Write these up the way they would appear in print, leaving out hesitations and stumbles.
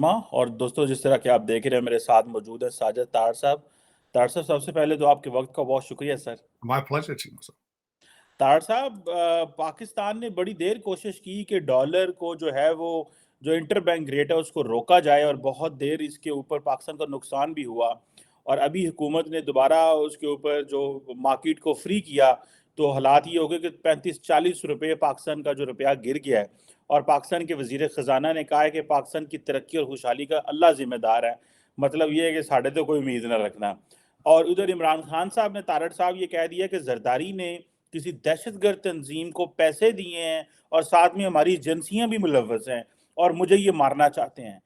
चीमा। और दोस्तों, जिस तरह कि आप देख रहे हैं, मेरे साथ मौजूद है साजिद तार साहब। तार साहब, सबसे पहले तो आपके वक्त का बहुत शुक्रिया sir. My pleasure, Chima sir. तार साहब, पाकिस्तान ने बड़ी देर कोशिश की कि डॉलर को जो है वो जो इंटरबैंक रेट है उसको रोका जाए, और बहुत देर इसके ऊपर पाकिस्तान का नुकसान भी हुआ। और अभी हुकूमत ने दोबारा उसके ऊपर जो मार्केट को फ्री किया, तो हालात ये हो गए कि 35-40 रुपये पाकिस्तान का जो रुपया गिर गया है। और पाकिस्तान के वजीर ख़जाना ने कहा है कि पाकिस्तान की तरक्की और खुशहाली का अल्लाह जिम्मेदार है। मतलब ये है कि साढ़े तो कोई उम्मीद न रखना। और उधर इमरान खान साहब ने, तारड़ साहब, ये कह दिया कि जरदारी ने किसी दहशतगर्द तंजीम को पैसे दिए हैं और साथ में हमारी एजेंसियां भी मुलव्वस हैं और मुझे ये मारना चाहते हैं।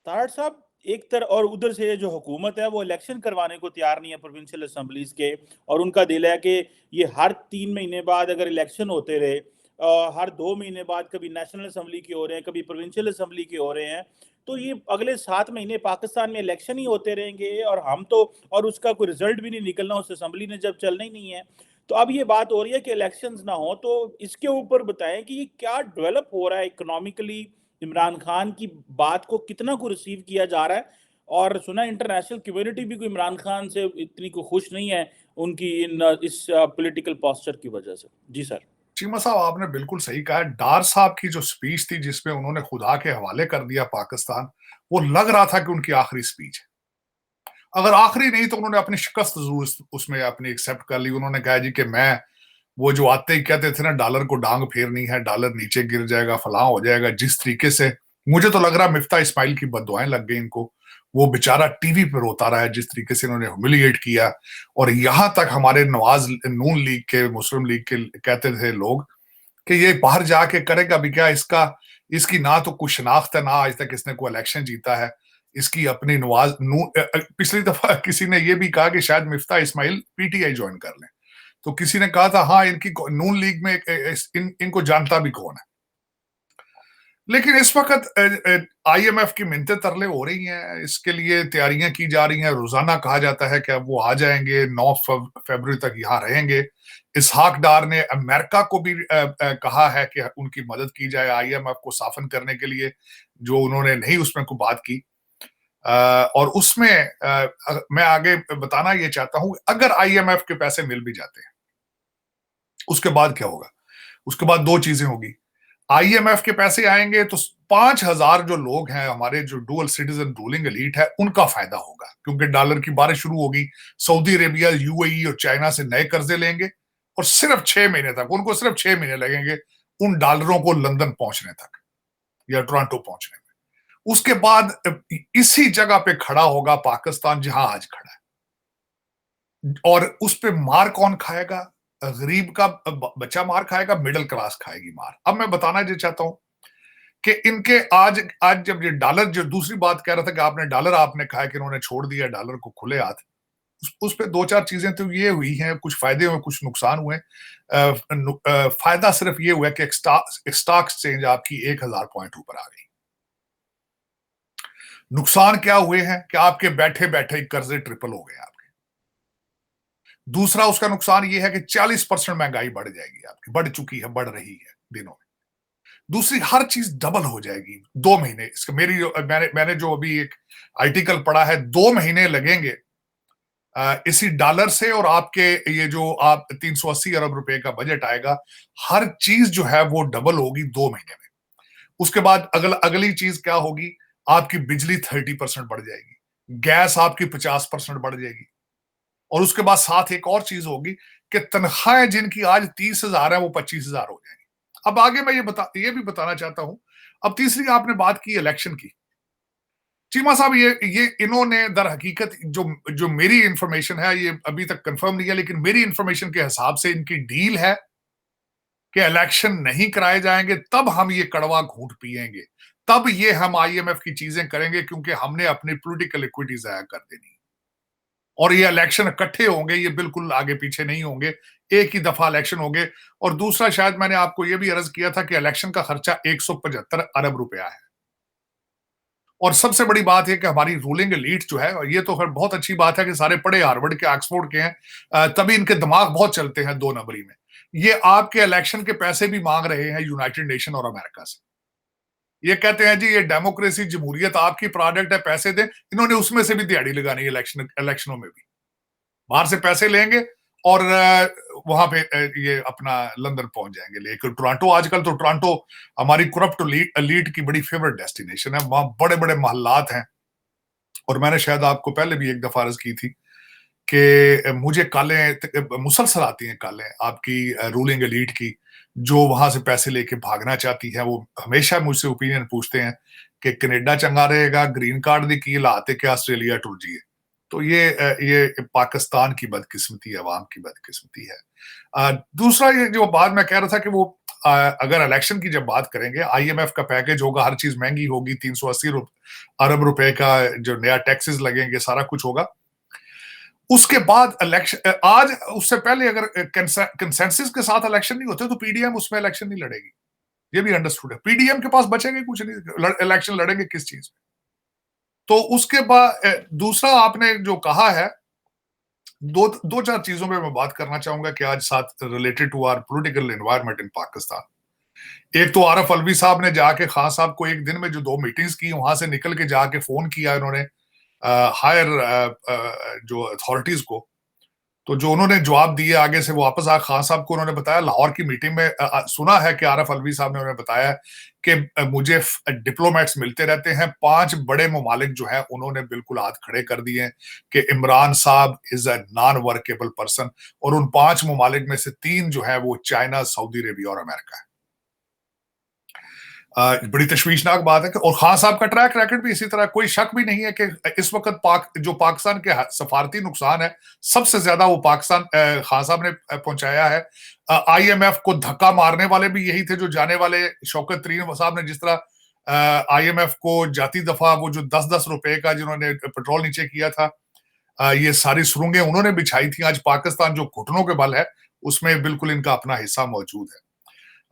तारड़ साहब, एक तरह और उधर से जो हुकूमत है वो इलेक्शन करवाने को तैयार नहीं है प्रोविंशियल असम्बलीज के। और उनका दिल है कि ये हर 3 महीने बाद अगर इलेक्शन होते रहे, हर 2 महीने बाद कभी नेशनल असम्बली के हो रहे हैं, कभी प्रोविंशियल असम्बली के हो रहे हैं, तो ये अगले 7 महीने पाकिस्तान में इलेक्शन ही होते रहेंगे। और हम तो, और उसका कोई रिजल्ट भी नहीं निकलना उस असम्बली ने जब चलना ही नहीं है। तो अब ये बात हो रही है कि इलेक्शंस ना हो, तो इसके ऊपर बताएं कि ये क्या डेवलप हो रहा है इकोनॉमिकली। इमरान खान की बात को कितना को रिसीव किया जा रहा है। और सुना इंटरनेशनल कम्युनिटी भी कोई इमरान खान से इतनी को खुश नहीं है उनकी इस पॉलिटिकल पोस्चर की वजह से। जी सर। चीमा साहब, आपने बिल्कुल सही कहा है। डार साहब की जो स्पीच थी जिसमें उन्होंने खुदा के हवाले कर दिया पाकिस्तान, वो लग रहा था कि उनकी आखिरी स्पीच है। अगर आखिरी नहीं तो उन्होंने अपनी शिकस्त जरूर उसमें अपनी एक्सेप्ट कर ली। उन्होंने कहा जी कि मैं, वो जो आते ही कहते थे ना, डॉलर को डांग फेरनी है, डॉलर नीचे गिर जाएगा, फलां हो जाएगा, जिस तरीके से मुझे तो लग रहा मिफ्ता इस्माइल की बददुआएं लग गई इनको। वो बेचारा टीवी पे रोता रहा है जिस तरीके से इन्होंने ह्यूमिलिएट किया। और यहां तक हमारे नवाज नून लीग के, मुस्लिम लीग के कहते थे लोग कि ये बाहर जाके करेगा भी क्या, इसकी ना तो कुछ शनाख्त है, ना आज तक इसने कोई इलेक्शन जीता है। इसकी अपनी नवाज नून, पिछली दफा किसी ने ये भी कहा कि शायद मिफ्ता इस्माइल पीटीआई ज्वाइन कर लें। तो किसी ने कहा था हाँ, इनकी नून लीग में इनको जानता भी कौन है। लेकिन इस वक्त आईएमएफ की मिन्नतें तरले हो रही हैं, इसके लिए तैयारियां की जा रही हैं। रोजाना कहा जाता है कि अब वो आ जाएंगे, 9 फरवरी तक यहाँ रहेंगे। इसहाक डार ने अमेरिका को भी कहा है कि उनकी मदद की जाए आईएमएफ को साफन करने के लिए, जो उन्होंने नहीं उसमें कोई बात की। और उसमें मैं आगे बताना ये चाहता हूं, अगर आईएमएफ के पैसे मिल भी जाते हैं उसके बाद क्या होगा। उसके बाद दो चीजें होगी। आईएमएफ के पैसे आएंगे तो 5,000 जो लोग हैं हमारे, जो डुअल सिटीजन रूलिंग एलीट है, उनका फायदा होगा, क्योंकि डॉलर की बारिश शुरू होगी। सऊदी अरेबिया, यूएई और चाइना से नए कर्जे लेंगे और सिर्फ 6 महीने तक, उनको सिर्फ 6 महीने लगेंगे उन डॉलरों को लंदन पहुंचने तक या टोरंटो पहुंचने में। उसके बाद इसी जगह पे खड़ा होगा पाकिस्तान जहां आज खड़ा है। और उस पे मार कौन खाएगा? गरीब का बच्चा मार खाएगा, मिडिल क्लास खाएगी मार। अब मैं बताना ये चाहता हूं कि इनके आज आज जब ये डॉलर, जो दूसरी बात कह रहा था कि आपने डॉलर, आपने कहा कि इन्होंने छोड़ दिया डॉलर को खुले हाथ, उस पे दो चार चीजें तो ये हुई हैं, कुछ फायदे हुए, कुछ नुकसान हुए। फायदा सिर्फ ये हुआ कि स्टॉक एक्सचेंज आपकी 1,000 पॉइंट ऊपर आ गई। नुकसान क्या हुए हैं कि आपके बैठे बैठे कर्जे ट्रिपल हो गए आपके। दूसरा उसका नुकसान ये है कि 40% महंगाई बढ़ जाएगी आपकी, बढ़ चुकी है, बढ़ रही है दिनों में। दूसरी, हर चीज डबल हो जाएगी 2 महीने। इसका मैंने जो अभी एक आर्टिकल पढ़ा है, 2 महीने लगेंगे इसी डॉलर से, और आपके ये जो आप 380 अरब रुपए का बजट आएगा, हर चीज जो है वो डबल होगी 2 महीने में। उसके बाद अगली चीज क्या होगी, आपकी बिजली 30% बढ़ जाएगी, गैस आपकी 50% बढ़ जाएगी। और उसके बाद साथ एक और चीज होगी कि तनख्वाहें जिनकी आज 30,000 है वो 25,000 हो जाएंगी। अब आगे मैं ये भी बताना चाहता हूं। अब तीसरी, आपने बात की इलेक्शन की। चीमा साहब, ये इन्होंने दर हकीकत, जो जो मेरी इंफॉर्मेशन है, ये अभी तक कंफर्म नहीं है, लेकिन मेरी इंफॉर्मेशन के हिसाब से इनकी डील है कि इलेक्शन नहीं कराए जाएंगे, तब हम ये कड़वा घूंट पिएंगे, तब ये हम आईएमएफ की चीजें करेंगे, क्योंकि हमने अपनी पॉलिटिकल इक्विटी जाया कर देनी। और ये इलेक्शन इकट्ठे होंगे, ये बिल्कुल आगे पीछे नहीं होंगे, एक ही दफा इलेक्शन होंगे। और दूसरा, शायद मैंने आपको ये भी अर्ज किया था कि इलेक्शन का खर्चा 175 अरब रुपया है। और सबसे बड़ी बात है कि हमारी रूलिंग एलीट जो है, और ये तो फिर बहुत अच्छी बात है कि सारे पढ़े हार्वर्ड के, ऑक्सफोर्ड के हैं, तभी इनके दिमाग बहुत चलते हैं 2 नंबरी में। ये आपके इलेक्शन के पैसे भी मांग रहे हैं यूनाइटेड नेशन और अमेरिका से। ये कहते हैं जी ये डेमोक्रेसी जमहूरियत आपकी प्रोडक्ट है, पैसे दें। इन्होंने उसमें से भी दिहाड़ी लगानी है इलेक्शनों में भी, बाहर से पैसे लेंगे और वहां पे ये अपना लंदन पहुंच जाएंगे लेकिन टोरंटो, आजकल तो टोरंटो हमारी करप्ट एलीट की बड़ी फेवरेट डेस्टिनेशन है। वहां बड़े बड़े महल्लात हैं और मैंने शायद आपको पहले भी एक दफा अर्ज की थी कि मुझे कालें मुसलसल आती हैं, कालें आपकी रूलिंग एलीट की, जो वहां से पैसे लेके भागना चाहती है। वो हमेशा मुझसे ओपिनियन पूछते हैं कि कनेडा चंगा रहेगा, ग्रीन कार्ड दी की लाते के ऑस्ट्रेलिया टुर जाइए। तो ये पाकिस्तान की बदकिस्मती है, अवाम की बदकिस्मती है। दूसरा ये जो बात मैं कह रहा था कि वो अगर इलेक्शन की जब बात करेंगे, आईएमएफ का पैकेज होगा, हर चीज महंगी होगी, 380 अरब रुपए का जो नया टैक्सेस लगेंगे, सारा कुछ होगा। उसके बाद इलेक्शन, आज उससे पहले अगर कंसेंसस के साथ इलेक्शन नहीं होते तो पीडीएम उसमें इलेक्शन नहीं लड़ेगी, ये भी अंडरस्टूड है। पीडीएम के पास बचेंगे कुछ नहीं, इलेक्शन लड़ेंगे किस चीज में। तो उसके बाद दूसरा आपने जो कहा है, दो चार चीजों पे मैं बात करना चाहूंगा कि आज साथ related to our political environment in Pakistan. एक तो आरफ अलवी साहब ने जाके खान साहब को एक दिन में जो 2 मीटिंग्स की, वहां से निकल के जाके फोन किया उन्होंने हायर जो अथॉरिटीज को, तो जो उन्होंने जवाब दिए आगे से वो वापस आ खान साहब को उन्होंने बताया। लाहौर की मीटिंग में सुना है कि आरफ अलवी साहब ने उन्हें बताया कि मुझे डिप्लोमेट्स मिलते रहते हैं, 5 बड़े ममालिक जो है उन्होंने बिल्कुल हाथ खड़े कर दिए कि इमरान साहब is a non workable person, और उन 5 ममालिक में से 3 जो है वो चाइना, सऊदी अरेबिया और अमेरिका है। बड़ी तशवीशनाक बात है कि, और खान साहब का ट्रैक रिकॉर्ड भी इसी तरह, कोई शक भी नहीं है कि इस वक्त जो पाकिस्तान के सफारती नुकसान है सबसे ज्यादा वो पाकिस्तान खान साहब ने पहुंचाया है। आईएमएफ को धक्का मारने वाले भी यही थे जो जाने वाले। शौकत तरीन साहब ने जिस तरह आईएमएफ को जाती दफा वो जो 10-10 रुपए का जिन्होंने पेट्रोल नीचे किया था, ये सारी सुरंगें उन्होंने बिछाई थी। आज पाकिस्तान जो घुटनों के बल है उसमें बिल्कुल इनका अपना हिस्सा मौजूद है।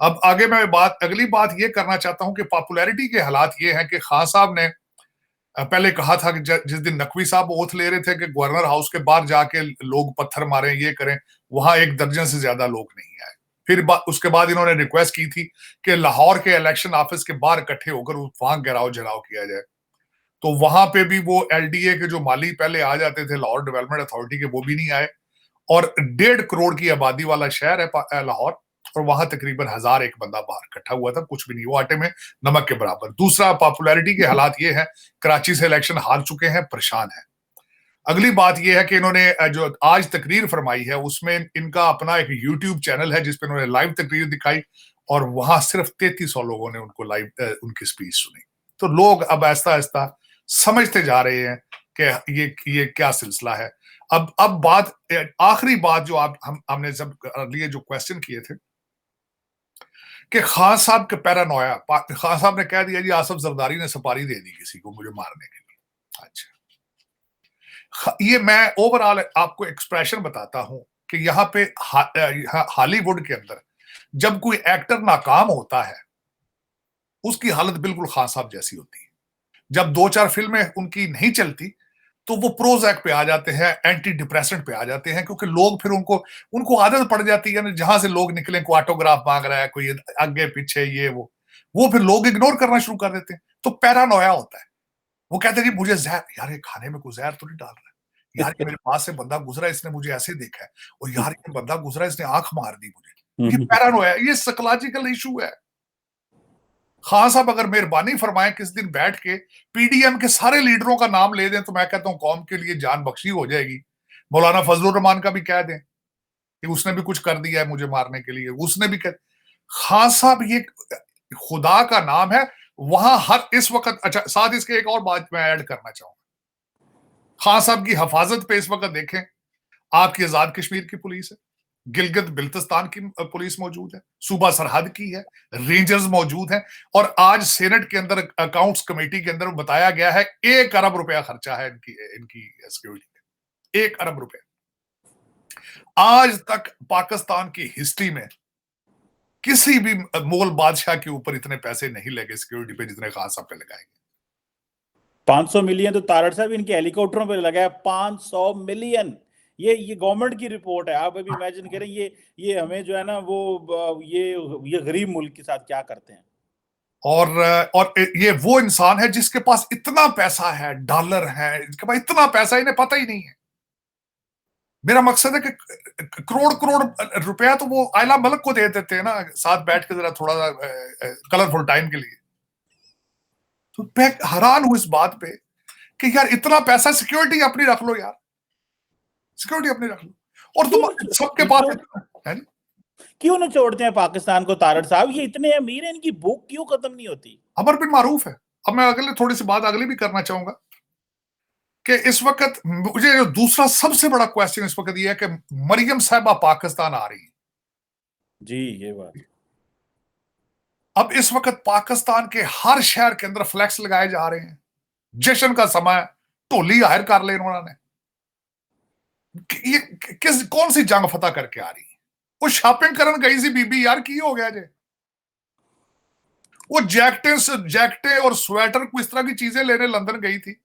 अब आगे मैं अगली बात ये करना चाहता हूं कि पॉपुलैरिटी के हालात ये हैं कि खान साहब ने पहले कहा था कि जिस दिन नकवी साहब ओथ ले रहे थे कि गवर्नर हाउस के बाहर जाके लोग पत्थर मारें, ये करें, वहां 1 दर्जन से ज्यादा लोग नहीं आए। फिर उसके बाद इन्होंने रिक्वेस्ट की थी कि लाहौर के इलेक्शन ऑफिस के बाहर इकट्ठे होकर वहां घेराव जराव किया जाए। तो वहां पे भी वो एलडीए के जो माली पहले आ जाते थे, लाहौर डेवलपमेंट अथॉरिटी के, वो भी नहीं आए। और 1.5 करोड़ की आबादी वाला शहर है लाहौर, और वहां तकरीबन 1001 बंदा बाहर इकट्ठा हुआ था, कुछ भी नहीं, वो आटे में नमक के बराबर। दूसरा, पॉपुलैरिटी के हालात ये हैं, कराची से इलेक्शन हार चुके हैं, परेशान है। अगली बात यह है कि इन्होंने जो आज तकरीर फरमाई है उसमें इनका अपना एक यूट्यूब चैनल है जिसपे इन्होंने लाइव तकरीर दिखाई, और वहां सिर्फ 3300 लोगों ने उनको लाइव उनकी स्पीच सुनी। तो लोग अब आहिस्ता आहिस्ता समझते जा रहे हैं कि ये क्या सिलसिला है। अब बात, आखिरी बात जो हमने सब लिए जो क्वेश्चन किए थे कि खान साहब के पैरानोया, खान साहब ने कह दिया जी आसफ जरदारी ने सुपारी दे दी किसी को मुझे मारने के लिए। अच्छा, ये मैं ओवरऑल आपको एक्सप्रेशन बताता हूं कि यहाँ पे हॉलीवुड के अंदर जब कोई एक्टर नाकाम होता है उसकी हालत बिल्कुल खान साहब जैसी होती है। जब 2-4 फिल्में उनकी नहीं चलती तो वो प्रोजैक पे आ जाते हैं, एंटी डिप्रेसेंट पे आ जाते हैं, क्योंकि लोग फिर उनको आदत पड़ जाती है ना, जहां से लोग निकले कोई ऑटोग्राफ मांग रहा है, कोई आगे पीछे ये वो फिर लोग इग्नोर करना शुरू कर देते हैं। तो पैरानोया होता है। वो कहते हैं कि मुझे जहर, यार ये खाने में कोई जहर तो नहीं डाल रहा है, यार मेरे पास से बंदा गुजरा इसने मुझे ऐसे देखा है, और यार ये बंदा गुजरा इसने आंख मार दी मुझे। ये पैरानोया, ये साइकोलॉजिकल इशू है। खान साहब अगर मेहरबानी फरमाएं किस दिन बैठ के पीडीएम के सारे लीडरों का नाम ले दें तो मैं कहता हूं कौम के लिए जान बख्शी हो जाएगी। मौलाना फजलुर रहमान का भी कह दें कि उसने भी कुछ कर दिया है मुझे मारने के लिए, उसने भी कह। खान साहब ये खुदा का नाम है वहां हर इस वक्त। अच्छा, साथ इसके एक और बात मैं ऐड करना चाहूंगा। खान साहब की हिफाजत पे इस वक्त देखें, आपकी आजाद कश्मीर की पुलिस है, गिलगित बिल्तिस्तान की पुलिस मौजूद है, सूबा सरहद की है, रेंजर्स मौजूद हैं, और आज सेनेट के अंदर अकाउंट्स कमेटी के अंदर बताया गया है 1 अरब रुपया खर्चा है इनकी सिक्योरिटी पे। 1 अरब रुपया। आज तक पाकिस्तान की हिस्ट्री में किसी भी मुगल बादशाह के ऊपर इतने पैसे नहीं लगे सिक्योरिटी पे जितने खान साहब पे लगाएंगे। 500 मिलियन तो तारड़ साहब इनके हेलीकॉप्टरों पे लगा है। 500 मिलियन, ये गवर्नमेंट की रिपोर्ट है। आप अभी इमेजिन करें ये हमें जो है ना वो ये गरीब मुल्क के साथ क्या करते हैं। और ये वो इंसान है जिसके पास इतना पैसा है, डॉलर है, इसके पास इतना पैसा इन्हें पता ही नहीं है। मेरा मकसद है कि करोड़ करोड़ रुपया तो वो आयला मलक को दे देते हैं ना, साथ बैठ के जरा थोड़ा सा कलरफुल टाइम के लिए। तो मैं हैरान हूं इस बात पे कि यार इतना पैसा, सिक्योरिटी अपनी रख लो यार, सिक्योरिटी अपनी रख लो। और तुम सबके पास है नहीं? क्यों न छोड़ते हैं पाकिस्तान को तारड़ साहब? ये इतने अमीर हैं, इनकी भूख क्यों खत्म नहीं होती? अमर बिन मारूफ है। अब मैं अगले थोड़ी सी बात अगली भी करना चाहूंगा कि इस वक्त मुझे जो दूसरा सबसे बड़ा क्वेश्चन इस वक्त ये है कि मरियम साहिबा पाकिस्तान आ रही है। जी, ये बात। अब इस वक्त पाकिस्तान के हर शहर के अंदर फ्लैक्स लगाए जा रहे हैं, जश्न का समय, ढोली हायर कर ले उन्होंने। ये कौन सी जंग फतह करके आ रही है? वो शॉपिंग करन गई सी बीबी यार, की हो गया जे? वो जैकटें और स्वेटर को इस तरह की चीजें लेने लंदन गई थी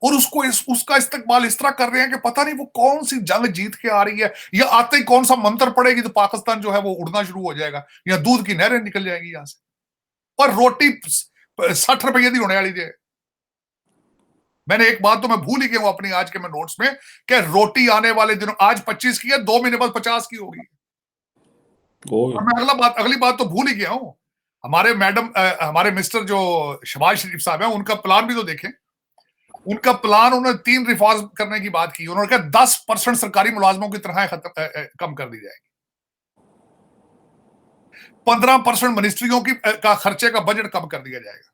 और उसका इस्तकबाल इस तरह कर रहे हैं कि पता नहीं वो कौन सी जंग जीत के आ रही है, या आते ही कौन सा मंत्र पड़ेगी तो पाकिस्तान जो है वो उड़ना शुरू हो जाएगा, या दूध की नहरें निकल जाएगी यहां से। और रोटी 60 रुपये की होने वाली है। मैंने एक बात तो मैं भूल ही गया हूं अपनी आज के मैं नोट्स में, कि रोटी आने वाले दिनों, आज 25 की है, 2 महीने बाद 50 की होगी। और मैं अगली बात तो भूल ही गया हूं। हमारे मिस्टर जो शहबाज शरीफ साहब हैं, उनका प्लान भी तो देखें। उनका प्लान, उन्होंने 3 रिफॉर्म करने की बात की। उन्होंने कहा 10% सरकारी मुलाजमों की तनख्वाहें कम कर दी जाएगी, 15% मिनिस्ट्रियों का खर्चे का बजट कम कर दिया जाएगा।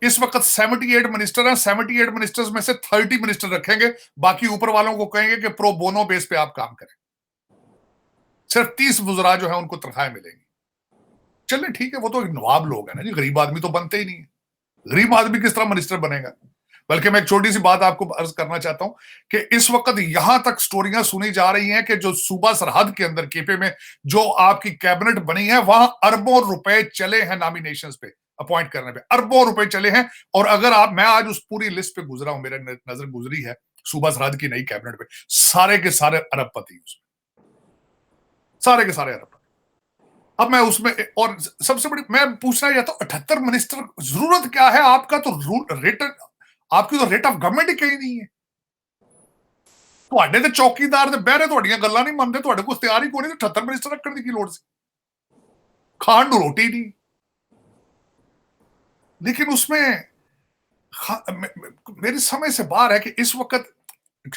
इस वक्त 78 मिनिस्टर हैं, 78 मिनिस्टर्स में से 30 मिनिस्टर रखेंगे, बाकी ऊपर वालों को कहेंगे कि प्रो बोनो बेस पे आप काम करें। सिर्फ 30 वुज़रा जो है उनको तनख्वाहें मिलेंगी। चलिए ठीक है, वो तो नवाब लोग हैं ना जी, गरीब आदमी तो बनते ही नहीं है। गरीब आदमी किस तरह मिनिस्टर बनेगा? बल्कि मैं एक छोटी सी बात आपको अर्ज करना चाहता हूं कि इस वक्त यहां तक स्टोरियां सुनी जा रही हैं कि जो सूबा सरहद के अंदर केपे में जो आपकी कैबिनेट बनी है, वहां अरबों रुपए चले हैं नॉमिनेशंस पे, अपॉइंट करने पे अरबों रुपए चले हैं। और अगर मैं आज उस पूरी लिस्ट पे गुजरा हूं, मेरे नजर गुजरी है सूबा सरहद की नई कैबिनेट पे, सारे के सारे अरबपति, उसमें सारे के सारे अरबपति। अब मैं उसमें, और सबसे बड़ी मैं पूछना चाहता हूं, 78 मिनिस्टर जरूरत क्या है? आपका तो आपकी तो रेट ऑफ गवर्नमेंट ही कहीं नहीं है। ਤੁਹਾਡੇ ਤੇ ਚੌਕੀਦਾਰ ਦੇ ਬਹਿਰੇ ਤੁਹਾਡੀਆਂ ਗੱਲਾਂ ਨਹੀਂ ਮੰਨਦੇ, ਤੁਹਾਡੇ ਕੋਲ ਇਖਤਿਆਰ ਹੀ ਕੋਈ ਨਹੀਂ, 78 ਮਿਨਿਸਟਰ ਰੱਖਣ ਦੀ ਕੀ ਲੋੜ ਸੀ? खान ਨੂੰ रोटी नहीं। लेकिन उसमें मेरी समझ से बाहर है कि इस वक्त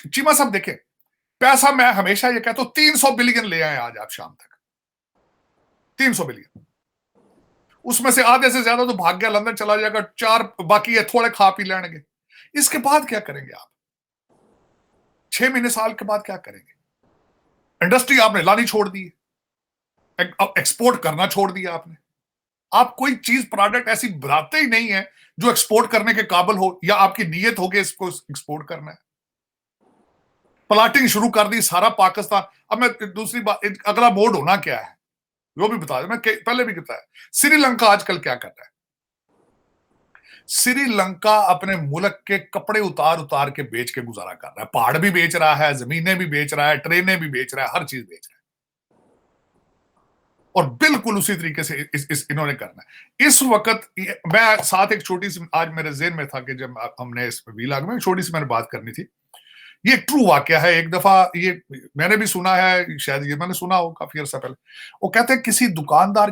चीमा साहब देखें, पैसा मैं हमेशा ये कहता हूं 300 बिलियन ले आए आज आप शाम तक, 300 बिलियन। उसमें से आधे से ज्यादा तो भाग गया, लंदन चला जाएगा, 4 बाकी है थोड़े खा पी लेंगे। इसके बाद क्या करेंगे आप? 6 महीने साल के बाद क्या करेंगे? इंडस्ट्री आपने लानी छोड़ दी, एक्सपोर्ट करना छोड़ दिया आपने। आप कोई चीज प्रोडक्ट ऐसी बनाते ही नहीं है जो एक्सपोर्ट करने के काबिल हो, या आपकी नीयत हो कि इसको एक्सपोर्ट करना है। प्लाटिंग शुरू कर दी सारा पाकिस्तान। अब मैं दूसरी बात, अगला मोड होना क्या है वो भी बता दें। मैं पहले भी बताया, श्रीलंका आजकल क्या कर रहा है? श्रीलंका अपने मुल्क के कपड़े उतार उतार के बेच के गुजारा कर रहा है। पहाड़ भी बेच रहा है, जमीनें भी बेच रहा है, ट्रेनें भी बेच रहा है, हर चीज बेच रहा है। और बिल्कुल उसी तरीके से इन्होंने करना है। इस वक्त मैं साथ एक छोटी सी, आज मेरे जेहन में था कि जब हमने इस वीलॉग में छोटी सी मैंने बात करनी थी, ये ट्रू वाकया है। एक दफा ये मैंने भी सुना है, शायद ये मैंने सुना हो काफी अर्सा पहले। वो कहते हैं किसी दुकानदार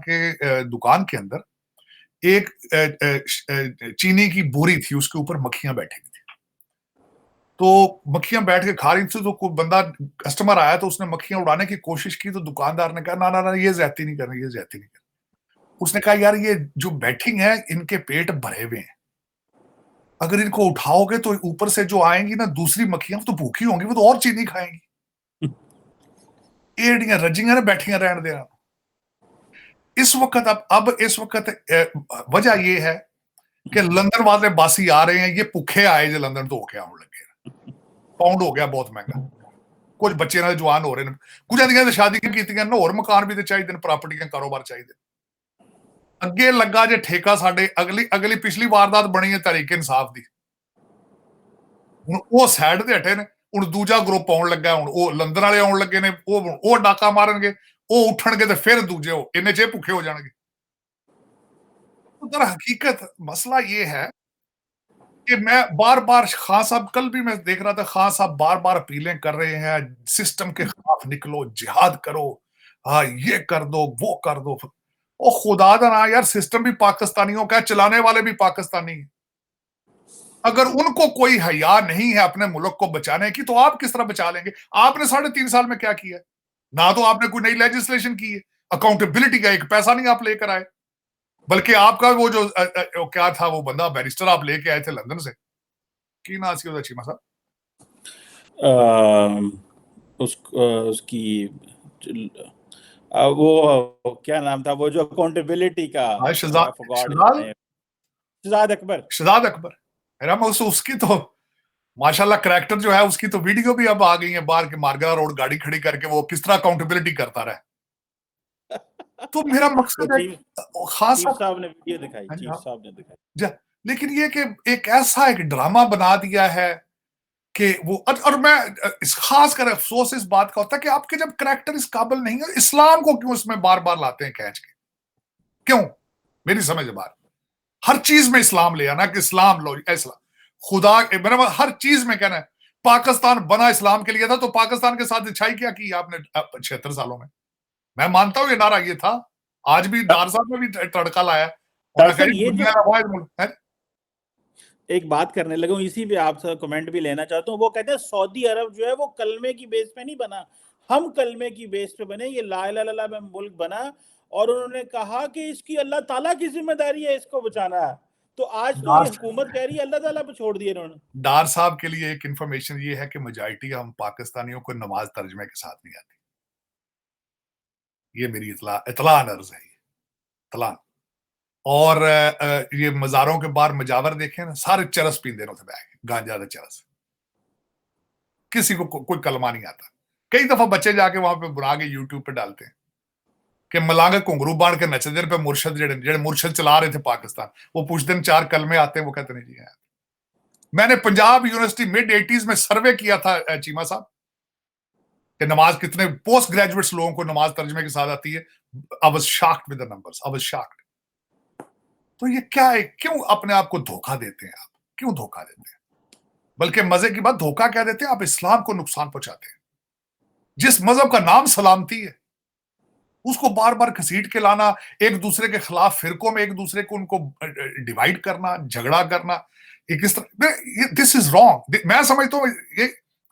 के दुकान के अंदर एक चीनी की बोरी थी, उसके ऊपर मक्खियां बैठी थी। तो मक्खियां बैठ के खा रही थी, तो कोई बंदा कस्टमर आया तो उसने मक्खियां उड़ाने की कोशिश की, तो दुकानदार ने कहा ना ना ना, ये ज्यादती नहीं करनी, ये ज्यादती नहीं करनी। उसने कहा यार ये जो बैठी हैं इनके पेट भरे हुए हैं, अगर इनको उठाओगे तो ऊपर से जो आएंगी ना दूसरी मक्खियां, तो भूखी होंगी, वो तो और चीनी खाएंगी। एड़ियां रजियां ने बैठियां रहने देना। इस वक्त अब इस वक्त वजह यह है कि लंदन वाले बासी आ रहे हैं, ये भुखे आए जो लंदन तो होके आने लगे, पाउंड हो गया बहुत महंगा। कुछ बच्चे ना जवान हो रहे हैं, कुछ ने शादी की, होर मकान भी चाहिए, प्रॉपर्टियां कारोबार चाहिए। अगे लगा जे ठेका साडे, अगली पिछली वारदात बनी है तहरीक इंसाफ की, हुण वो साइड ते हटे ने, हुण दूजा ग्रुप आउण लगा, हुण वो लंदन वाले आउण लगे ने, वो डाका मारनगे, ਉਹ ਉੱਠਣਗੇ ਤੇ ਫਿਰ ਦੂਜੇ ਹੋ ਇੰਨੇ ਚ ਭੁੱਖੇ ਹੋ ਜਾਣਗੇ। तो दर हकीकत मसला ये है कि मैं बार-बार खान साहब, कल भी मैं देख रहा था, खान साहब बार-बार अपीलें कर रहे हैं, सिस्टम के खिलाफ निकलो, जिहाद करो, हाँ, ये कर दो, वो कर दो। ओ खुदा दा ना यार, सिस्टम भी पाकिस्तानियों का है, चलाने वाले भी पाकिस्तानी हैं। अगर उनको कोई हया नहीं है अपने मुल्क को बचाने की, तो आप किस तरह बचा लेंगे? आपने 3.5 साल में क्या किया? ना तो आपने कोई नई लेजिस्लेशन की है, अकाउंटेबिलिटी का एक पैसा नहीं आप लेकर आए, बल्कि आपका वो जो क्या था वो बंदा बैरिस्टर आप लेके आए थे लंदन से, की ना सी चीमा साहब, उसकी वो क्या नाम था, वो जो अकाउंटेबिलिटी का, हाँ, I forgot his name, Shahzad Akbar. Shahzad Akbar है ना। उसकी तो माशाल्लाह करैक्टर जो है, उसकी तो वीडियो भी अब आ गई है बाहर के, मार्गा रोड गाड़ी खड़ी करके वो किस तरह अकाउंटेबिलिटी करता रहा। तो मेरा मकसद है खास चीफ साहब ने वीडियो दिखाई, हाँ, चीफ साहब ने दिखाई। लेकिन ये कि एक ऐसा एक ड्रामा बना दिया है कि वो, और मैं इस खास कर अफसोस इस बात का होता है कि आपके जब करैक्टर इस काबिल नहीं है, इस्लाम को क्यों इसमें बार बार लाते हैं खींच के, क्यों? मेरी समझ बात, हर चीज में इस्लाम ले आना कि इस्लाम लो, इस्लाम खुदा, मेरा हर चीज में कहना है पाकिस्तान बना इस्लाम के लिए था, तो पाकिस्तान के साथ अच्छाई क्या की आपने 76 सालों में? मैं मानता हूं ये नारा ये था, आज भी डार साहब में भी तड़का लाया, ये जो एक बात करने लगा हूं, इसी पे आपसे कमेंट भी लेना चाहता हूं। वो कहते हैं सऊदी अरब जो है वो कलमे की बेस पे नहीं बना, हम कलमे की बेस पे बने, ये ला इलाहा इल्लल्लाह में मुल्क बना, और उन्होंने कहा कि इसकी अल्लाह ताला की जिम्मेदारी है इसको बचाना है। तो आज तो ये हुकूमत कह रही है अल्लाह ताला पे छोड़ दिया इन्होंने। डार साहब के लिए एक इंफॉर्मेशन ये है कि मेजॉरिटी हम पाकिस्तानियों को नमाज तर्जमे के साथ नहीं आती, ये मेरी इतला नर्ज है, इतला। और ये मज़ारों के बाहर मजावर देखे ना, सारे चरस पींदे ने, गांजा दा चरस, किसी को कोई कलमा नहीं आता। कई दफा बच्चे जाके वहां पे बुरा के यूट्यूब पे डालते हैं कि मलांग घुंगरू बांध के नचदे पे मुर्शद, जेडे मुर्शद चला रहे थे पाकिस्तान, वो पूछते हैं 4 कलमे आते हैं, वो कहते नहीं जी है। मैंने पंजाब यूनिवर्सिटी मिड 80s में सर्वे किया था चीमा साहब कि नमाज कितने पोस्ट ग्रेजुएट्स लोगों को नमाज तर्जमे के साथ आती है। I was shocked with the numbers, I was shocked. तो ये क्या है, क्यों अपने आप को धोखा देते हैं आप, क्यों धोखा देते हैं? बल्कि मजे की बात, धोखा क्या देते हैं आप, इस्लाम को नुकसान पहुंचाते हैं। जिस मजहब का नाम सलामती है उसको बार बार घसीट के लाना, एक दूसरे के खिलाफ फिरकों में एक दूसरे को उनको डिवाइड करना, झगड़ा करना, एक इस तरह, दिस इज रॉन्ग। मैं समझता हूं ये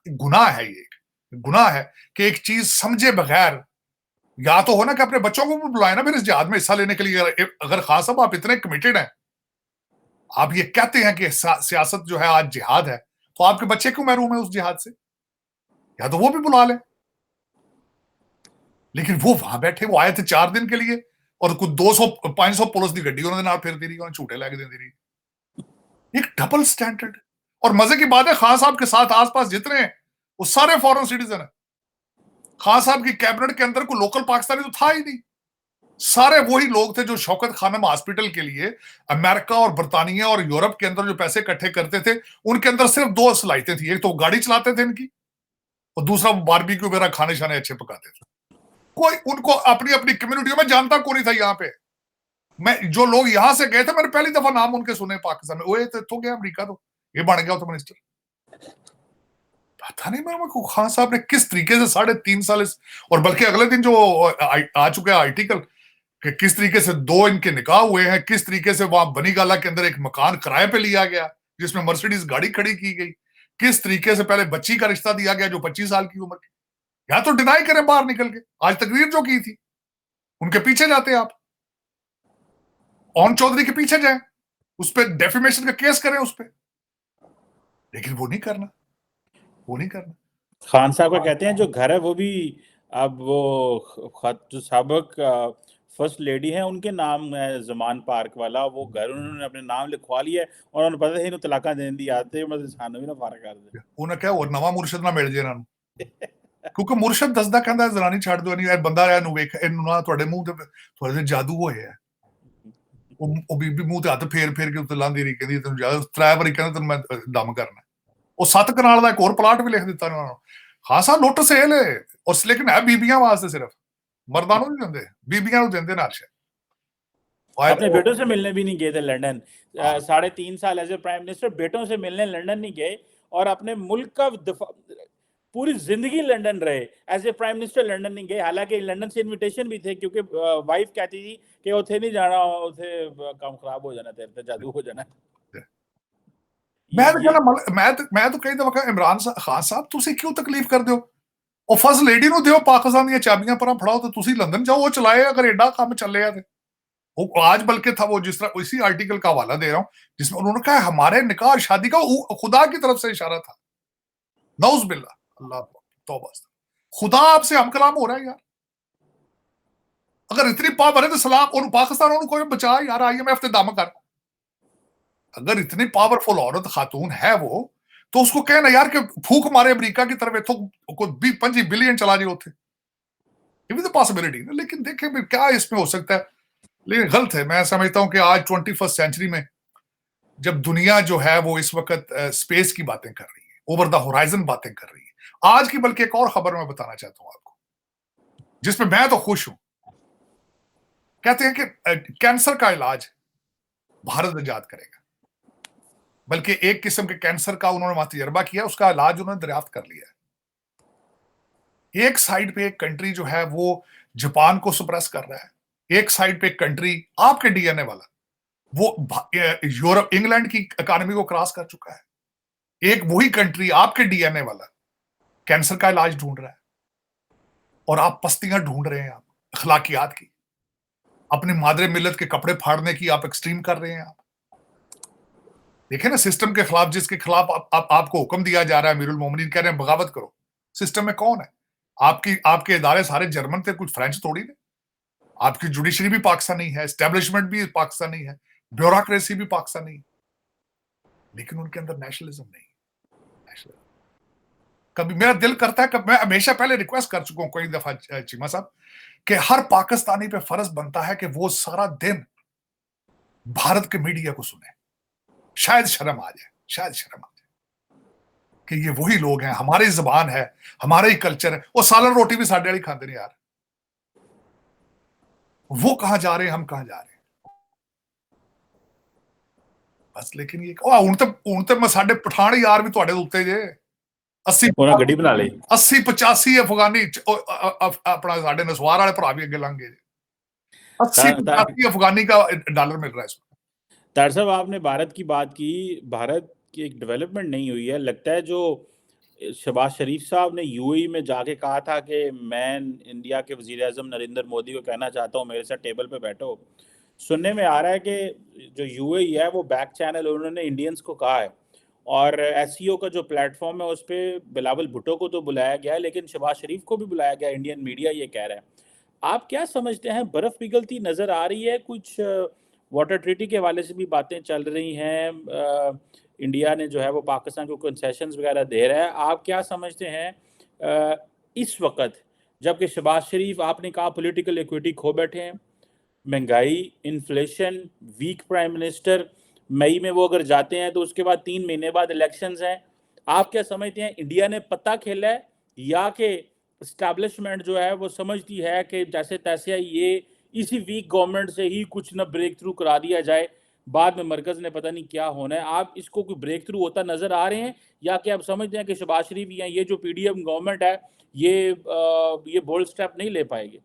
गुनाह है, ये गुनाह है कि एक चीज समझे बगैर, या तो हो ना कि अपने बच्चों को भी बुलाए ना फिर इस जिहाद में हिस्सा लेने के लिए। अगर खान साहब आप इतने कमिटेड हैं, आप ये कहते हैं कि सियासत जो है आज जिहाद है, तो आपके बच्चे क्यों महरूम है उस जिहाद से? या तो वो भी बुला लें। लेकिन वो वहां बैठे, वो आए थे 4 दिन के लिए, और कुछ 200-500 पुलिस की गड्डी उन्होंने नाल फिरती रही, उन्होंने झूठे लैके देती रही। एक डबल स्टैंडर्ड। और मजे की बात है, खान साहब के साथ आसपास जितने हैं वो सारे फॉरेन सिटीजन है। खान साहब की कैबिनेट के अंदर कोई लोकल पाकिस्तानी तो था ही नहीं, सारे वही लोग थे जो शौकत खानम हॉस्पिटल के लिए अमेरिका और बर्तानिया और यूरोप के अंदर जो पैसे इकट्ठे करते थे, उनके अंदर सिर्फ 2 सलाहियतें थी, एक तो गाड़ी चलाते थे इनकी, और दूसरा बारबेक्यू वगैरह खाने शाने अच्छे पकाते थे। कोई उनको अपनी अपनी कम्युनिटियों में जानता कौन नहीं था। यहाँ पे मैं, जो लोग यहां से गए थे, मैंने पहली दफा नाम उनके सुने पाकिस्तान में, वो तो गया अमेरिका, तो ये बन गया तो मिनिस्टर। पता नहीं मेरे को खान साहब ने किस तरीके से 3.5 साल और बल्कि अगले दिन जो आ चुके हैं आर्टिकल कि किस तरीके से 2 इनके निकाह हुए हैं, किस तरीके से वहां बनी गाला के अंदर एक मकान किराए पे लिया गया जिसमें मर्सिडीज गाड़ी खड़ी की गई, किस तरीके से पहले बच्ची का रिश्ता दिया गया जो 25 साल की उम्र की। या तो डिनाई करें बाहर निकल के, आज तकरीर जो की थी उनके पीछे जाते आप, ओन चौधरी के पीछे जाए, उस पर डेफिमेशन का केस करें उस पर, लेकिन वो नहीं करना, वो नहीं करना। खान साहब का कहते हैं जो घर है वो भी अब वो जो साबिक फर्स्ट लेडी है उनके नाम है, जमान पार्क वाला, वो घर उन्होंने अपने नाम लिखवा लिया है, और उन्होंने पता है इन्होंने तलाका देने दी आते हैं, मतलब सानू भी ना फारक कर दे उन्हें क्या और नवा मुर्शद ना मिल जाए इन्हों क्योंकि मुर्शद दसदा कहता जनानी छड़ दो नहीं, बंदा ਇਹਨੂੰ ਵੇਖ ਇਹਨੂੰ ਨਾ ਤੁਹਾਡੇ ਮੂੰਹ ਤੇ ਤੁਹਾਡੇ ਜਾਦੂ ਹੋਇਆ। ਉਹ ਬੀਬੀ ਮੂੰਹ ਤੇ ਹੱਥ ਫੇਰ ਫੇਰ ਕੇ ਉੱਤੇ ਲਾਂਦੀ ਰਹੀ, ਕਹਿੰਦੀ ਤੈਨੂੰ ਜਾਦੂ, 3 ਵਾਰੀ ਕਹਿੰਦਾ ਤੈਨੂੰ ਮੈਂ ਦਮ ਕਰਨਾ। ਉਹ 7 ਕਨਾਲ ਦਾ ਇੱਕ ਹੋਰ ਪਲਾਟ ਵੀ ਲਿਖ ਦਿੱਤਾ ਉਹਨਾਂ ਨੂੰ। ਹਾਂ ਸਾ ਲੁੱਟ ਸੇਲ ਹੈ, और लेकिन है बीबियां वास्ते सिर्फ, मर्दां नूं नहीं देंदे, बीबियां नूं देंदे ने हर शे। अपने बेटों से मिलने भी नहीं गए थे लंदन। हाँ। 3.5 साल एज ए प्राइम मिनिस्टर बेटों से मिलने लंदन नहीं गए, और अपने मुल्क का पूरी जिंदगी लंदन रहे, as a prime minister London नहीं गए। हालांकि लंदन से इनविटेशन भी थे, क्योंकि वाइफ कहती थी कि उथे नहीं जाना, उथे काम खराब हो जाना, तेरे ते जादू हो जाना। मैं तो ये कहना, मैं तो कई दफा कहा, इमरान खान साहब तुसी क्यों तकलीफ कर दो, ਉਹ ਫਸਟ ਲੇਡੀ ਨੂੰ ਦਿਓ ਪਾਕਿस्तान ਦੀਆਂ ਚਾਬੀਆਂ ਪਰਾਂ ਫੜਾਓ ਤੇ ਤੁਸੀਂ ਲੰदन जाओ, वो चलाए अगर एडा काम चल रहा है। वो आज बल्कि था वो जिस तरह इसी आर्टिकल का हवाला दे रहा हूं जिसमें उन्होंने कहा हमारे निकाह शादी का खुदा की तरफ से इशारा था। नौज बिल्ला, अल्लाह तौबा, खुदा आपसे हम कलाम हो रहा है यार। अगर इतनी पावर है तो सलाम और पाकिस्तान कोई बचा यार, IMF ते दम कर। अगर इतनी पावरफुल औरत खातून है वो, तो उसको कहना यार कि फूक मारे अमेरिका की तरफ, इतों कोई 25 बिलियन चला जाए उथे, ये भी तो पॉसिबिलिटी है। लेकिन देखें फिर क्या इसमें हो सकता है, लेकिन गलत है। मैं समझता हूं कि आज 21st सेंचुरी में जब दुनिया जो है वो इस वक्त स्पेस की बातें कर रही है, ओवर द होराइजन बातें कर रही है। आज की बल्कि एक और खबर मैं बताना चाहता हूं आपको, जिसमें मैं तो खुश हूं। कहते हैं कि कैंसर का इलाज भारत इजाद करेगा, बल्कि एक किस्म के कैंसर का उन्होंने वहां तजर्बा किया, उसका इलाज उन्होंने दरियाफ्त कर लिया है। एक साइड पे एक कंट्री जो है वो जापान को सुप्रेस कर रहा है, एक साइड पे एक कंट्री आपके DNA वाला वो यूरोप इंग्लैंड की इकोनॉमी को क्रॉस कर चुका है, एक वही कंट्री आपके DNA वाला कैंसर का इलाज ढूंढ रहा है, और आप पस्तियां ढूंढ रहे हैं, आप अखलाकियात की, अपनी मादरे मिल्लत के कपड़े फाड़ने की आप एक्सट्रीम कर रहे हैं। आप देखें ना, सिस्टम के खिलाफ, जिसके खिलाफ आपको हुक्म दिया जा रहा है, अमीरुल मोमिनीन कह रहे हैं बगावत करो, सिस्टम में कौन है? आपके इदारे सारे जर्मन थे, कुछ फ्रेंच थोड़ी ने। आपकी जुडिशरी भी पाकिस्तानी है, एस्टेब्लिशमेंट भी पाकिस्तानी है, ब्यूरोक्रेसी भी पाकिस्तानी है, लेकिन उनके अंदर नेशनलिज्म नहीं। कभी मेरा दिल करता है, मैं हमेशा पहले रिक्वेस्ट कर चुका हूं कई दफा चीमा साहब, कि हर पाकिस्तानी पे फर्ज बनता है कि वो सारा दिन भारत के मीडिया को सुने। शायद शर्म आ जाए, शायद शर्म आ जाए कि ये वही लोग हैं, हमारी जुबान है, हमारा ही कल्चर है। वो सालन रोटी भी साढ़े वाली खाते नहीं यार, वो कहां जा रहे हैं, हम कहां जा रहे हैं बस। लेकिन ये ਹੁਣ ਤੇ ਸਾਡੇ ਪਠਾਨ ਯਾਰ भी ਤੁਹਾਡੇ ਉੱਤੇ ਜੇ 80 ਉਹਨਾਂ ਗੱਡੀ ਬਣਾ ਲਈ 80-85 अफगानी अपना साढ़े नसवार वाले भरा भी अगे लंघ गए। 80-85 अफगानी का डॉलर मिल रहा है इसमें। तार साहब, आपने भारत की बात की, भारत की एक डेवलपमेंट नहीं हुई है। लगता है जो शहबाज शरीफ साहब ने UAE में जाके कहा था कि मैं इंडिया के वज़ीर आज़म नरेंद्र मोदी को कहना चाहता हूँ मेरे साथ टेबल पे बैठो, सुनने में आ रहा है कि जो UAE है वो बैक चैनल उन्होंने इंडियंस को कहा है, और SCO का जो प्लेटफॉर्म है उस पर बिलावल भुट्टो को तो बुलाया गया है, लेकिन शहबाज शरीफ को भी बुलाया गया। इंडियन मीडिया ये कह रहा है। आप क्या समझते हैं, बर्फ़ पिघलती नज़र आ रही है? कुछ वाटर ट्रीटी के हवाले से भी बातें चल रही हैं, इंडिया ने जो है वो पाकिस्तान को कंसेशंस वगैरह दे रहा है। आप क्या समझते हैं इस वक्त, जबकि शहबाज शरीफ आपने कहा पॉलिटिकल इक्विटी खो बैठे हैं, महंगाई, इन्फ्लेशन, वीक प्राइम मिनिस्टर, मई में वो अगर जाते हैं तो उसके बाद 3 महीने बाद इलेक्शंस हैं। आप क्या समझते हैं, इंडिया ने पत्ता खेला है, या कि इस्टेब्लिशमेंट जो है वो समझती है कि जैसे तैसे ये इसी वीक गवर्नमेंट से ही कुछ ना ब्रेक थ्रू करा दिया जाए, बाद में मरकज़ ने पता नहीं क्या होना है? आप इसको कोई ब्रेक थ्रू होता नज़र आ रहे हैं, या कि आप समझते हैं कि शहबाज शरीफ या ये जो PDM गवर्नमेंट है ये बोल्ड स्टेप नहीं ले पाएगी?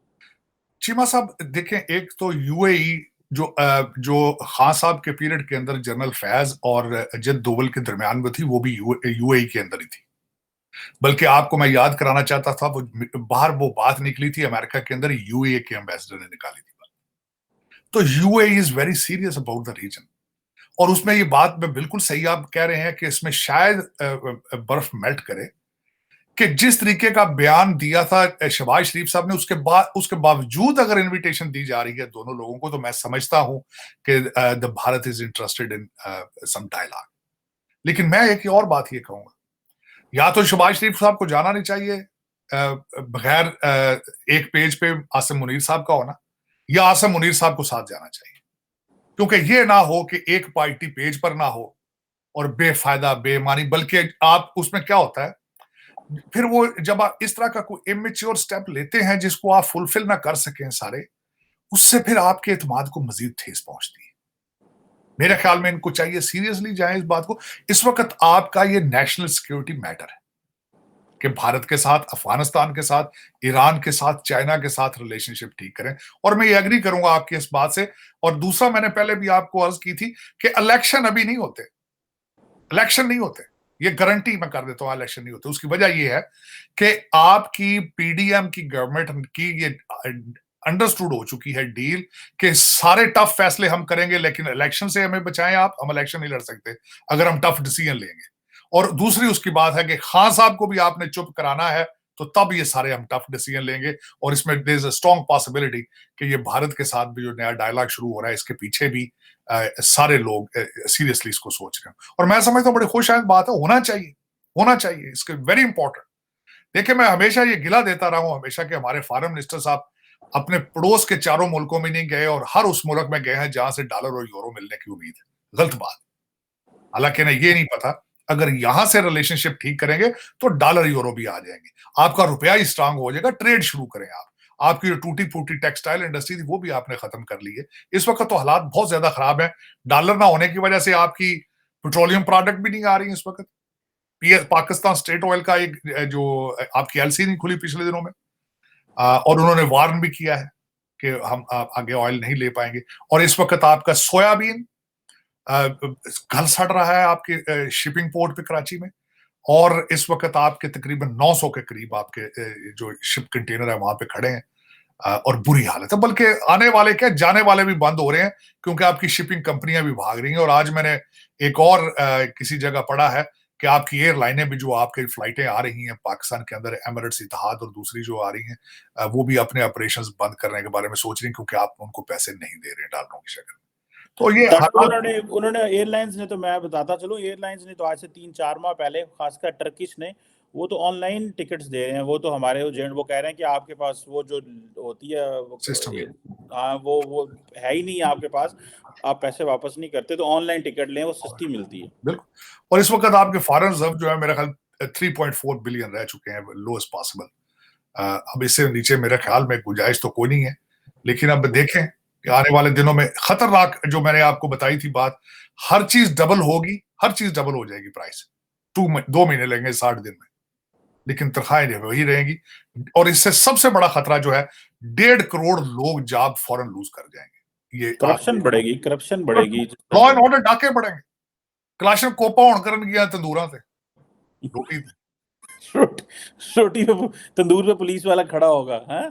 चीमा साहब देखें, एक तो UAE जो खान साहब के पीरियड के अंदर जनरल फैज और अजय दोवल के दरमियान में थी, वो भी UAE के अंदर ही थी। बल्कि आपको मैं याद कराना चाहता था, वो बाहर वो बात निकली थी अमेरिका के अंदर, UAE के एम्बेसडर ने निकाली थी बात। तो UAE is very serious about the region, और उसमें ये बात में बिल्कुल सही आप कह रहे हैं कि इसमें शायद बर्फ मेल्ट करे, कि जिस तरीके का बयान दिया था शहबाज शरीफ साहब ने, उसके बावजूद अगर इनविटेशन दी जा रही है दोनों लोगों को, तो मैं समझता हूं कि the Bharat is interested in some dialogue. लेकिन मैं एक और बात ये कहूंगा, या तो शहबाज शरीफ साहब को जाना नहीं चाहिए बगैर एक पेज पे आसिम मुनीर साहब का होना, या आसिम मुनीर साहब को साथ जाना चाहिए, क्योंकि ये ना हो कि एक पार्टी पेज पर ना हो और बेफायदा बेमानी, बल्कि आप उसमें क्या होता है, फिर वो जब आप इस तरह का कोई इमेच्योर स्टेप लेते हैं जिसको आप फुलफिल ना कर सकें सारे, उससे फिर आपके एतमाद को मजीद ठेस पहुंचती है। मेरे ख्याल में इनको चाहिए सीरियसली जाए इस बात को। इस वक्त आपका ये नेशनल सिक्योरिटी मैटर है कि भारत के साथ, अफगानिस्तान के साथ, ईरान के साथ, चाइना के साथ रिलेशनशिप ठीक करें। और मैं ये एग्री करूंगा आपकी इस बात से। और दूसरा, मैंने पहले भी आपको अर्ज की थी कि इलेक्शन अभी नहीं होते, इलेक्शन नहीं होते, ये गारंटी मैं कर देता हूं, इलेक्शन नहीं होते। उसकी वजह ये है कि आपकी पीडीएम की गवर्नमेंट की ये अंडरस्टूड हो चुकी है डील कि सारे टफ फैसले हम करेंगे, लेकिन इलेक्शन से हमें बचाएं आप, हम इलेक्शन नहीं लड़ सकते अगर हम टफ डिसीजन लेंगे। और दूसरी उसकी बात है कि खान साहब को भी आपने चुप कराना है, तो तब ये सारे हम टफ डिसीजन लेंगे। और इसमें there is a strong possibility कि ये भारत के साथ भी जो नया डायलॉग शुरू हो रहा है, इसके पीछे भी सारे लोग सीरियसली इसको सोच रहे हैं। और मैं समझता हूँ बड़ी खुशहाल बात है, होना चाहिए, होना चाहिए, इसके वेरी इंपॉर्टेंट। देखिए, मैं हमेशा ये गिला देता रहा हूं हमेशा कि हमारे फॉरेन मिनिस्टर साहब अपने पड़ोस के चारों मुल्कों में नहीं गए और हर उस मुल्क में गए हैं जहां से डॉलर और यूरो मिलने की उम्मीद है। गलत बात। हालांकि ना ये नहीं पता, अगर यहां से रिलेशनशिप ठीक करेंगे तो डॉलर यूरो भी आ जाएंगे, आपका रुपया ही स्ट्रांग हो जाएगा, ट्रेड शुरू करें आप। आपकी जो टूटी फूटी टेक्सटाइल इंडस्ट्री थी वो भी आपने खत्म कर ली है। इस वक्त तो हालात बहुत ज्यादा खराब है। डॉलर ना होने की वजह से आपकी पेट्रोलियम प्रोडक्ट भी नहीं आ रही इस वक्त। पाकिस्तान स्टेट ऑयल का एक जो आपकी एलसी नहीं खुली पिछले दिनों में, और उन्होंने वार्न भी किया है कि हम आगे ऑयल नहीं ले पाएंगे। और इस वक्त आपका सोयाबीन घल सड़ रहा है आपके शिपिंग पोर्ट पे कराची में। और इस वक्त आपके तकरीबन 900 के करीब आपके जो शिप कंटेनर है वहां पे खड़े हैं, और बुरी हालत है। बल्कि आने वाले क्या, जाने वाले भी बंद हो रहे हैं, क्योंकि आपकी शिपिंग कंपनियां भी भाग रही हैं। और आज मैंने एक और किसी जगह पढ़ा है कि आपकी एयरलाइनें भी, जो आपकी फ्लाइटें आ रही हैं पाकिस्तान के अंदर, एमिरेट्स, इतिहाद और दूसरी जो आ रही हैं, वो भी अपने ऑपरेशंस बंद करने के बारे में सोच रही हैं, क्योंकि आप उनको पैसे नहीं दे रहे डॉलरों की शक्ल में। तो ये उन्होंने उन्होंने एयरलाइंस ने तो, मैं बताता चलूं, एयरलाइंस ने तो आज से 3-4 माह पहले, खासकर टर्किश ने, वो तो ऑनलाइन टिकट्स दे रहे हैं। वो तो हमारे एजेंट वो कह रहे हैं कि आपके पास वो जो होती है सिस्टम है, वो है ही नहीं आपके पास, आप पैसे वापस नहीं करते, तो ऑनलाइन टिकट लें, वो सस्ती मिलती है। बिल्कुल। और इस वक्त आपके फॉरेन रिजर्व जो है मेरा ख्याल 3.4 बिलियन रह चुके हैं, लोएस्ट पॉसिबल। अब इससे नीचे मेरे ख्याल में गुंजाइश तो कोई नहीं है। लेकिन अब देखें कि आने वाले दिनों में खतरनाक, जो मैंने आपको बताई थी बात, हर चीज डबल होगी, हर चीज डबल हो जाएगी प्राइस। 2 महीने लगेंगे 60 दिन में, लेकिन तनख्वाहें वही रहेंगी। और इससे सबसे बड़ा खतरा जो है, 1.5 करोड़ लोग जॉब फौरन लूज कर जाएंगे। ये करप्शन बढ़ेगी, करप्शन बढ़ेगी, लॉ एंड ऑर्डर डाके बढ़ेंगे। कलाशन कोपा होन करन गया तंदूरा से रोटी रोटी पे, तंदूर पे पुलिस वाला खड़ा होगा, हैं,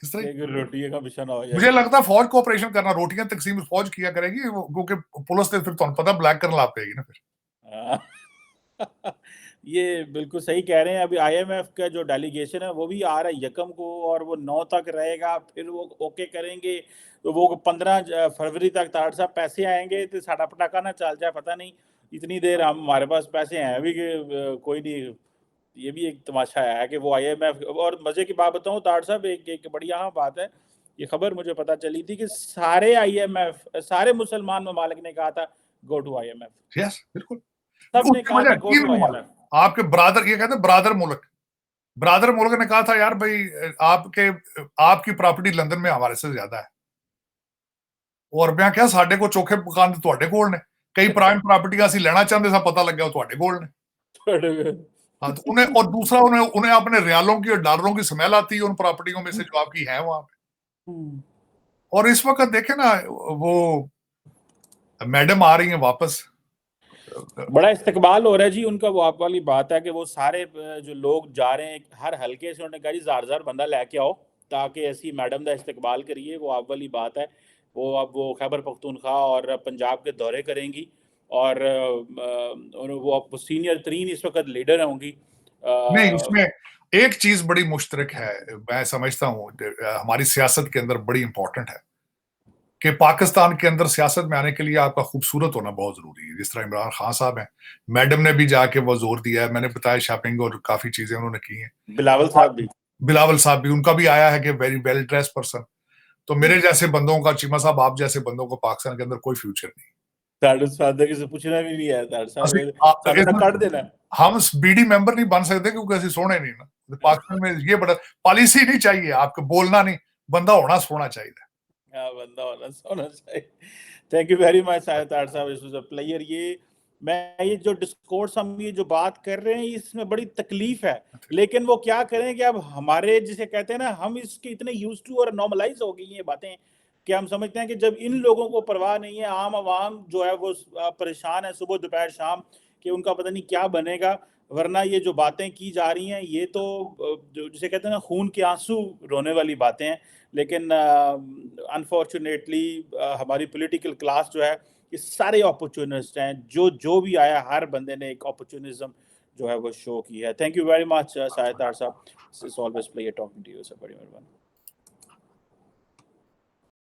इस तरह। रोटी का मिशन हो जाए। मुझे लगता है फौज को ऑपरेशन करना, रोटियां तकसीम फौज किया करेगी, क्योंकि पुलिस ने फिर तो पता ब्लैक करना लाग पेगी ना फिर। ये बिल्कुल सही कह रहे हैं। अभी आईएमएफ का जो डेलीगेशन है वो भी आ रहा है यकम को, और वो 9 तक रहेगा, फिर वो ओके करेंगे, तो वो 15 फरवरी तक ताड़ साहब पैसे आएंगे, तो साडा पटाखा ना चल जाए, पता नहीं इतनी देर हम, हमारे पास पैसे हैं भी कि कोई नहीं। ये भी एक तमाशा है कि वो आईएमएफ। और मजे की बात बताऊं ताड़ साहब, एक बड़ी अहम बात है, ये खबर मुझे पता चली थी कि सारे आईएमएफ, सारे मुसलमान ममालिक ने कहा था गो टू आईएमएफ। यस, बिल्कुल। सबने कहा था गो टू आईएमएफ। आपके ब्रादर, ये कहते हैं ब्रादर मुल्क ने कहा था यार भाई, आपकी प्रॉपर्टी लंदन में हमारे से ज्यादा है। और मैं क्या, साडे को चोखे मकान तुहाडे कोल ने, कई प्राइम प्रॉपर्टियां ਅਸੀਂ लेना चाहते सा, पता लग गया तुहाडे कोल ने। हाँ, तो उन्हें, और दूसरा उन्हें अपने रियालों की और डॉलरों की स्मेल आती है उन प्रॉपर्टियों में से जो आपकी है वहां पे। और इस वक्त देखे ना, वो मैडम आ रही है वापस, बड़ा इस्तकबाल हो रहा है जी उनका। वो आप वाली बात है कि वो सारे जो लोग जा रहे हैं हर हल्के से, उन्होंने कहा जी जार बंदा लेके आओ ताकि ऐसी मैडम का इस्तकबाल करिए। वो आप वाली बात है। वो अब वो खैबर पख्तूनख्वा और पंजाब के दौरे करेंगी, और वो अब सीनियर तरीन इस वक्त लीडर होंगी। नहीं, इसमें एक चीज बड़ी मुश्तरक है, मैं समझता हूँ हमारी सियासत के अंदर बड़ी इंपॉर्टेंट है, कि पाकिस्तान के अंदर सियासत में आने के लिए आपका खूबसूरत होना बहुत जरूरी है। जिस तरह इमरान खान साहब हैं, मैडम ने भी जाके वो जोर दिया है, मैंने बताया शॉपिंग और काफी चीजें उन्होंने की हैं। बिलावल साहब भी, उनका भी आया है कि वेरी वेल ड्रेस पर्सन। तो मेरे जैसे बंदों का, चीमा साहब आप जैसे बंदों को पाकिस्तान के अंदर कोई फ्यूचर नहीं। ताड़ साहब किसी पूछना भी नहीं है ताड़ साहब ਅਸੀਂ सानू ना कट देना हम बीडी मेंबर नहीं बन सकते क्योंकि ਅਸੀਂ सोने नहीं ना पाकिस्तान में ये बड़ा पॉलिसी नहीं चाहिए आपको बोलना नहीं बंदा होना सोना चाहिए हाँ बंदा होना चाहिए थैंक यू वेरी मच ताड़ साहब दिस वाज अ प्लेयर ये जो डिस्कोर्स हम ये जो बात कर रहे हैं इसमें बड़ी तकलीफ है लेकिन वो क्या करें कि अब हमारे जिसे कहते हैं ना हम इसके इतने यूज टू और नॉर्मलाइज हो गई ये बातें कि हम समझते हैं कि जब इन लोगों को परवाह नहीं है आम आवाम जो है वो परेशान है सुबह दोपहर शाम कि उनका पता नहीं क्या बनेगा वरना ये जो बातें की जा रही हैं ये तो जो जिसे कहते हैं ना खून के आंसू रोने वाली बातें हैं लेकिन अनफॉर्चुनेटली हमारी पॉलिटिकल क्लास जो है ये सारे अपॉर्चुनिस्ट हैं जो भी आया हर बंदे ने एक अपॉर्चुनिज्म जो है वो शो की है थैंक यू वेरी मच साहितार साहब it's always pleasure talking to you sir बड़ी मेहरबानी